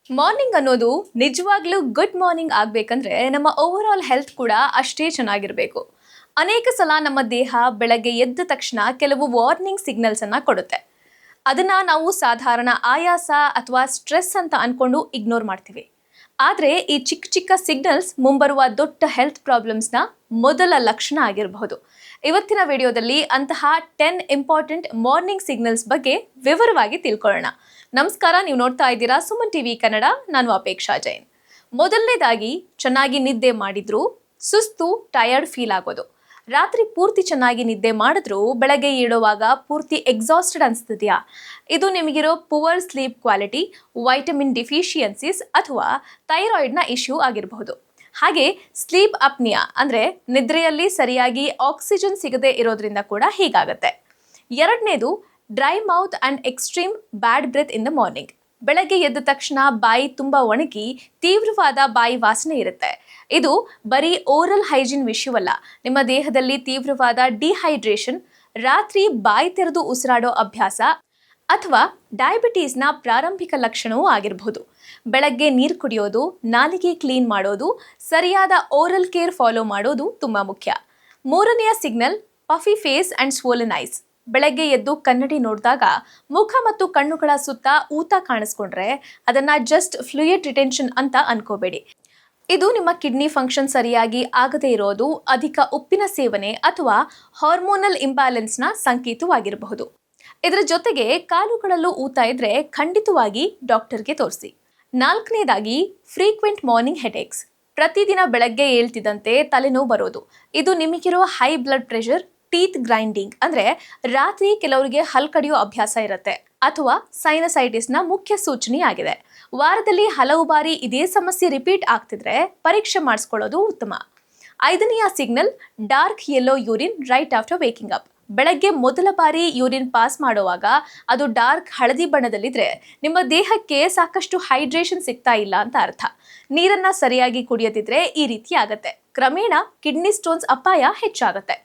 Morning ಅನ್ನೋದು ನಿಜವಾಗ್ಲೂ good morning ಆಗಬೇಕಂದ್ರೆ ನಮ್ಮ ಓವರ್ ಆಲ್ ಹೆಲ್ತ್ ಕೂಡ ಅಷ್ಟೇ ಚೆನ್ನಾಗಿರಬೇಕು. ಅನೇಕ ಸಲ ನಮ್ಮ ದೇಹ ಬೆಳಗ್ಗೆ ಎದ್ದ ತಕ್ಷಣ ಕೆಲವು ವಾರ್ನಿಂಗ್ ಸಿಗ್ನಲ್ಸ್ ಅನ್ನ ಕೊಡುತ್ತೆ. ಅದನ್ನ ನಾವು ಸಾಧಾರಣ ಆಯಾಸ ಅಥವಾ ಸ್ಟ್ರೆಸ್ ಅಂತ ಅನ್ಕೊಂಡು ಇಗ್ನೋರ್ ಮಾಡ್ತೀವಿ. ಆದರೆ ಈ ಚಿಕ್ಕ ಚಿಕ್ಕ ಸಿಗ್ನಲ್ಸ್ ಮುಂಬರುವ ದೊಡ್ಡ ಹೆಲ್ತ್ ಪ್ರಾಬ್ಲಮ್ಸ್ನ ಮೊದಲ ಲಕ್ಷಣ ಆಗಿರಬಹುದು. ಇವತ್ತಿನ ವಿಡಿಯೋದಲ್ಲಿ ಅಂತಹ 10 ಇಂಪಾರ್ಟೆಂಟ್ ಮಾರ್ನಿಂಗ್ ಸಿಗ್ನಲ್ಸ್ ಬಗ್ಗೆ ವಿವರವಾಗಿ ತಿಳ್ಕೊಳ್ಳೋಣ. ನಮಸ್ಕಾರ, ನೀವು ನೋಡ್ತಾ ಇದ್ದೀರಾ ಸುಮನ್ ಟಿವಿ ಕನ್ನಡ. ನಾನು ಅಪೇಕ್ಷಾ ಜೈನ್. ಮೊದಲನೇದಾಗಿ, ಚೆನ್ನಾಗಿ ನಿದ್ದೆ ಮಾಡಿದ್ರು ಸುಸ್ತು, ಟಯರ್ಡ್ ಫೀಲ್ ಆಗೋದು. ರಾತ್ರಿ ಪೂರ್ತಿ ಚೆನ್ನಾಗಿ ನಿದ್ದೆ ಮಾಡಿದ್ರು ಬೆಳಗ್ಗೆ ಏಳುವಾಗ ಪೂರ್ತಿ ಎಕ್ಸಾಸ್ಟೆಡ್ ಅನಿಸ್ತಿದೆಯಾ? ಇದು ನಿಮಗಿರೋ poor sleep quality, vitamin deficiencies ಅಥವಾ ಥೈರಾಯ್ಡ್ನ ಇಶ್ಯೂ ಆಗಿರಬಹುದು. ಹಾಗೆ ಸ್ಲೀಪ್ ಅಪ್ನಿಯಾ ಅಂದರೆ ನಿದ್ರೆಯಲ್ಲಿ ಸರಿಯಾಗಿ ಆಕ್ಸಿಜನ್ ಸಿಗದೆ ಇರೋದ್ರಿಂದ ಕೂಡ ಹೀಗಾಗತ್ತೆ. ಎರಡನೇದು, dry mouth and extreme bad breath in the morning. ಬೆಳಗ್ಗೆ ಎದ್ದ ತಕ್ಷಣ ಬಾಯಿ ತುಂಬ ಒಣಗಿ ತೀವ್ರವಾದ ಬಾಯಿ ವಾಸನೆ ಇರುತ್ತೆ. ಇದು ಬರೀ ಓರಲ್ ಹೈಜೀನ್ ವಿಷಯವಲ್ಲ, ನಿಮ್ಮ ದೇಹದಲ್ಲಿ ತೀವ್ರವಾದ ಡಿಹೈಡ್ರೇಷನ್, ರಾತ್ರಿ ಬಾಯಿ ತೆರೆದು ಉಸಿರಾಡೋ ಅಭ್ಯಾಸ ಅಥವಾ ಡಯಾಬಿಟೀಸ್ನ ಪ್ರಾರಂಭಿಕ ಲಕ್ಷಣವೂ ಆಗಿರಬಹುದು. ಬೆಳಗ್ಗೆ ನೀರು ಕುಡಿಯೋದು, ನಾಲಿಗೆ ಕ್ಲೀನ್ ಮಾಡೋದು, ಸರಿಯಾದ ಓರಲ್ ಕೇರ್ ಫಾಲೋ ಮಾಡೋದು ತುಂಬ ಮುಖ್ಯ. ಮೂರನೆಯ signal, puffy face and swollen eyes. ಬೆಳಗ್ಗೆ ಎದ್ದು ಕನ್ನಡಿ ನೋಡಿದಾಗ ಮುಖ ಮತ್ತು ಕಣ್ಣುಗಳ ಸುತ್ತ ಊತ ಕಾಣಿಸ್ಕೊಂಡ್ರೆ ಅದನ್ನ ಜಸ್ಟ್ ಫ್ಲೂಯಿಡ್ ರಿಟೆನ್ಷನ್ ಅಂತ ಅನ್ಕೋಬೇಡಿ. ಇದು ನಿಮ್ಮ ಕಿಡ್ನಿ ಫಂಕ್ಷನ್ ಸರಿಯಾಗಿ ಆಗದೇ ಇರೋದು, ಅಧಿಕ ಉಪ್ಪಿನ ಸೇವನೆ ಅಥವಾ ಹಾರ್ಮೋನಲ್ ಇಂಬ್ಯಾಲೆನ್ಸ್ನ ಸಂಕೇತವಾಗಿರಬಹುದು. ಇದರ ಜೊತೆಗೆ ಕಾಲುಗಳಲ್ಲೂ ಊತ ಇದ್ರೆ ಖಂಡಿತವಾಗಿ ಡಾಕ್ಟರ್ಗೆ ತೋರಿಸಿ. ನಾಲ್ಕನೇದಾಗಿ, ಫ್ರೀಕ್ವೆಂಟ್ ಮಾರ್ನಿಂಗ್ ಹೆಡೇಕ್ಸ್. ಪ್ರತಿದಿನ ಬೆಳಗ್ಗೆ ಏಳ್ತಿದ್ದಂತೆ ತಲೆನೋವು ಬರೋದು. ಇದು ನಿಮಗಿರೋ high blood pressure, teeth grinding ಅಂದರೆ ರಾತ್ರಿ ಕೆಲವರಿಗೆ ಹಲ್ ಕಡಿಯೋ ಅಭ್ಯಾಸ ಇರುತ್ತೆ, ಅಥವಾ ಸೈನಸೈಟಿಸ್ನ ಮುಖ್ಯ ಸೂಚನೆಯಾಗಿದೆ. ವಾರದಲ್ಲಿ ಹಲವು ಬಾರಿ ಇದೇ ಸಮಸ್ಯೆ ರಿಪೀಟ್ ಆಗ್ತಿದ್ರೆ ಪರೀಕ್ಷೆ ಮಾಡಿಸ್ಕೊಳ್ಳೋದು ಉತ್ತಮ. ಐದನೆಯ signal, dark yellow urine right after waking up. ಬೆಳಗ್ಗೆ ಮೊದಲ ಬಾರಿ ಯೂರಿನ್ ಪಾಸ್ ಮಾಡುವಾಗ ಅದು ಡಾರ್ಕ್ ಹಳದಿ ಬಣ್ಣದಲ್ಲಿದ್ರೆ ನಿಮ್ಮ ದೇಹಕ್ಕೆ ಸಾಕಷ್ಟು ಹೈಡ್ರೇಷನ್ ಸಿಗ್ತಾ ಇಲ್ಲ ಅಂತ ಅರ್ಥ. ನೀರನ್ನ ಸರಿಯಾಗಿ ಕುಡಿಯದಿದ್ರೆ ಈ ರೀತಿ ಆಗತ್ತೆ. ಕ್ರಮೇಣ ಕಿಡ್ನಿ ಸ್ಟೋನ್ಸ್ ಅಪಾಯ ಹೆಚ್ಚಾಗತ್ತೆ.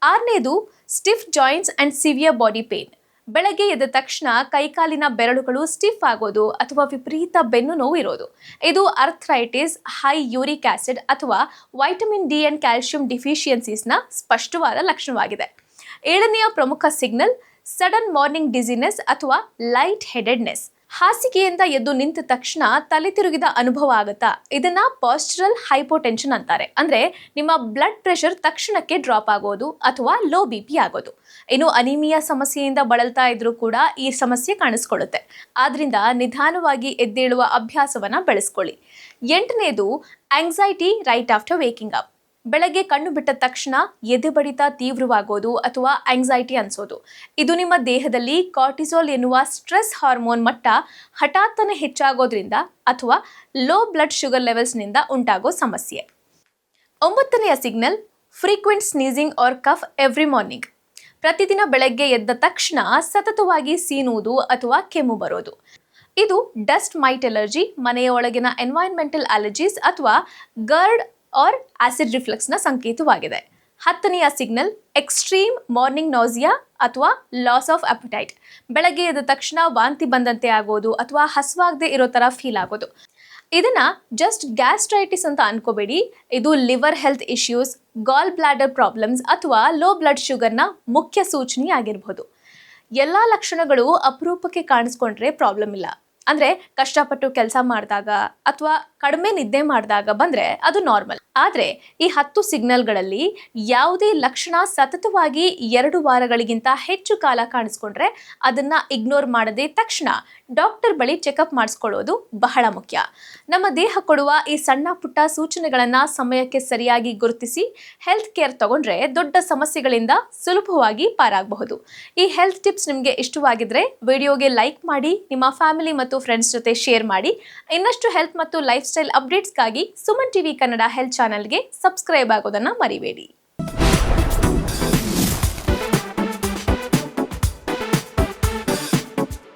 ಆರನೇದು, stiff joints and severe body pain. ಬೆಳಗ್ಗೆ ಎದ್ದ ತಕ್ಷಣ ಕೈಕಾಲಿನ ಬೆರಳುಗಳು ಸ್ಟಿಫ್ ಆಗೋದು ಅಥವಾ ವಿಪರೀತ ಬೆನ್ನು ನೋವು ಇರೋದು. ಇದು ಅರ್ಥ್ರೈಟಿಸ್, ಹೈ ಯೂರಿಕ್ ಆಸಿಡ್ ಅಥವಾ ವೈಟಮಿನ್ ಡಿ ಅಂಡ್ ಕ್ಯಾಲ್ಸಿಯಂ ಡಿಫಿಷಿಯನ್ಸೀಸ್ನ ಸ್ಪಷ್ಟವಾದ ಲಕ್ಷಣವಾಗಿದೆ. ಏಳನೆಯ ಪ್ರಮುಖ ಸಿಗ್ನಲ್, ಸಡನ್ ಮಾರ್ನಿಂಗ್ ಡಿಸಿನೆಸ್ ಅಥವಾ ಲೈಟ್ ಹೆಡೆಡ್ನೆಸ್. ಹಾಸಿಗೆಯಿಂದ ಎದ್ದು ನಿಂತ ತಕ್ಷಣ ತಲೆ ತಿರುಗಿದ ಅನುಭವ ಆಗುತ್ತಾ? ಇದನ್ನ ಪಾಸ್ಚರಲ್ ಹೈಪೋಟೆನ್ಷನ್ ಅಂತಾರೆ. ಅಂದ್ರೆ ನಿಮ್ಮ ಬ್ಲಡ್ ಪ್ರೆಷರ್ ತಕ್ಷಣಕ್ಕೆ ಡ್ರಾಪ್ ಆಗೋದು ಅಥವಾ ಲೋ BP ಆಗೋದು. ಇನ್ನು ಅನಿಮಿಯಾ ಸಮಸ್ಯೆಯಿಂದ ಬಳಲ್ತಾ ಇದ್ರೂ ಕೂಡ ಈ ಸಮಸ್ಯೆ ಕಾಣಿಸ್ಕೊಳ್ಳುತ್ತೆ. ಆದ್ರಿಂದ ನಿಧಾನವಾಗಿ ಎದ್ದೇಳುವ ಅಭ್ಯಾಸವನ್ನ ಬೆಳೆಸ್ಕೊಳ್ಳಿ. ಎಂಟನೇದು, anxiety right after waking up. ಬೆಳಗ್ಗೆ ಕಣ್ಣು ಬಿಟ್ಟ ತಕ್ಷಣ ಎದೆ ಬಡಿತ ತೀವ್ರವಾಗೋದು ಅಥವಾ ಆಂಗ್ಸೈಟಿ ಅನ್ಸೋದು. ಇದು ನಿಮ್ಮ ದೇಹದಲ್ಲಿ ಕಾರ್ಟಿಸೋಲ್ ಎನ್ನುವ ಸ್ಟ್ರೆಸ್ ಹಾರ್ಮೋನ್ ಮಟ್ಟ ಹಠಾತ್ತನೆ ಹೆಚ್ಚಾಗೋದ್ರಿಂದ ಅಥವಾ ಲೋ ಬ್ಲಡ್ ಶುಗರ್ ಲೆವೆಲ್ಸ್ನಿಂದ ಉಂಟಾಗೋ ಸಮಸ್ಯೆ. ಒಂಬತ್ತನೆಯ signal, frequent sneezing or cough every morning. ಪ್ರತಿದಿನ ಬೆಳಗ್ಗೆ ಎದ್ದ ತಕ್ಷಣ ಸತತವಾಗಿ ಸೀನುವುದು ಅಥವಾ ಕೆಮ್ಮು ಬರೋದು. ಇದು ಡಸ್ಟ್ ಮೈಟ್ ಎಲರ್ಜಿ, ಮನೆಯ ಒಳಗಿನ ಎನ್ವೈರನ್ಮೆಂಟಲ್ ಅಲರ್ಜೀಸ್ ಅಥವಾ ಗರ್ಡ್ ಆರ್ ಆಸಿಡ್ ರಿಫ್ಲಕ್ಸ್ನ ಸಂಕೇತವಾಗಿದೆ. ಹತ್ತನೆಯ ಸಿಗ್ನಲ್, ಎಕ್ಸ್ಟ್ರೀಮ್ ಮಾರ್ನಿಂಗ್ ನಾಸಿಯಾ ಅಥವಾ ಲಾಸ್ ಆಫ್ ಅಪಟೈಟ್. ಬೆಳಗ್ಗೆ ಎದ್ದ ತಕ್ಷಣ ವಾಂತಿ ಬಂದಂತೆ ಆಗೋದು ಅಥವಾ ಹಸುವಾಗದೆ ಇರೋ ಥರ ಫೀಲ್ ಆಗೋದು. ಇದನ್ನ ಜಸ್ಟ್ ಗ್ಯಾಸ್ಟ್ರೈಟಿಸ್ ಅಂತ ಅನ್ಕೋಬೇಡಿ. ಇದು ಲಿವರ್ ಹೆಲ್ತ್ ಇಶ್ಯೂಸ್, ಗಾಲ್ ಬ್ಲಾಡರ್ ಪ್ರಾಬ್ಲಮ್ಸ್ ಅಥವಾ ಲೋ ಬ್ಲಡ್ ಶುಗರ್ನ ಮುಖ್ಯ ಸೂಚನೆ ಆಗಿರಬಹುದು. ಎಲ್ಲ ಲಕ್ಷಣಗಳು ಅಪರೂಪಕ್ಕೆ ಕಾಣಿಸ್ಕೊಂಡ್ರೆ ಪ್ರಾಬ್ಲಮ್ ಇಲ್ಲ. ಅಂದರೆ ಕಷ್ಟಪಟ್ಟು ಕೆಲಸ ಮಾಡಿದಾಗ ಅಥವಾ ಕಡಿಮೆ ನಿದ್ದೆ ಮಾಡಿದಾಗ ಬಂದರೆ ಅದು ನಾರ್ಮಲ್. ಆದರೆ ಈ 10 ಸಿಗ್ನಲ್ಗಳಲ್ಲಿ ಯಾವುದೇ ಲಕ್ಷಣ ಸತತವಾಗಿ 2 ವಾರಗಳಿಗಿಂತ ಹೆಚ್ಚು ಕಾಲ ಕಾಣಿಸ್ಕೊಂಡ್ರೆ ಅದನ್ನು ಇಗ್ನೋರ್ ಮಾಡದೆ ತಕ್ಷಣ ಡಾಕ್ಟರ್ ಬಳಿ ಚೆಕಪ್ ಮಾಡಿಸ್ಕೊಳ್ಳೋದು ಬಹಳ ಮುಖ್ಯ. ನಮ್ಮ ದೇಹ ಕೊಡುವ ಈ ಸಣ್ಣ ಪುಟ್ಟ ಸೂಚನೆಗಳನ್ನು ಸಮಯಕ್ಕೆ ಸರಿಯಾಗಿ ಗುರುತಿಸಿ ಹೆಲ್ತ್ ಕೇರ್ ತಗೊಂಡ್ರೆ ದೊಡ್ಡ ಸಮಸ್ಯೆಗಳಿಂದ ಸುಲಭವಾಗಿ ಪಾರಾಗಬಹುದು. ಈ ಹೆಲ್ತ್ ಟಿಪ್ಸ್ ನಿಮಗೆ ಇಷ್ಟವಾಗಿದ್ರೆ ವಿಡಿಯೋಗೆ ಲೈಕ್ ಮಾಡಿ, ನಿಮ್ಮ ಫ್ಯಾಮಿಲಿ ಮತ್ತು ಫ್ರೆಂಡ್ಸ್ ಜೊತೆ ಶೇರ್ ಮಾಡಿ. ಇನ್ನಷ್ಟು ಹೆಲ್ತ್ ಮತ್ತು ಲೈಫ್ ಸ್ಟೈಲ್ ಅಪ್ಡೇಟ್ಸ್ಗಾಗಿ ಸುಮನ್ ಟಿವಿ ಕನ್ನಡ ಹೆಲ್ತ್ ಚಾನೆಲ್ಗೆ ಸಬ್ಸ್ಕ್ರೈಬ್ ಆಗೋದನ್ನು ಮರಿಬೇಡಿ.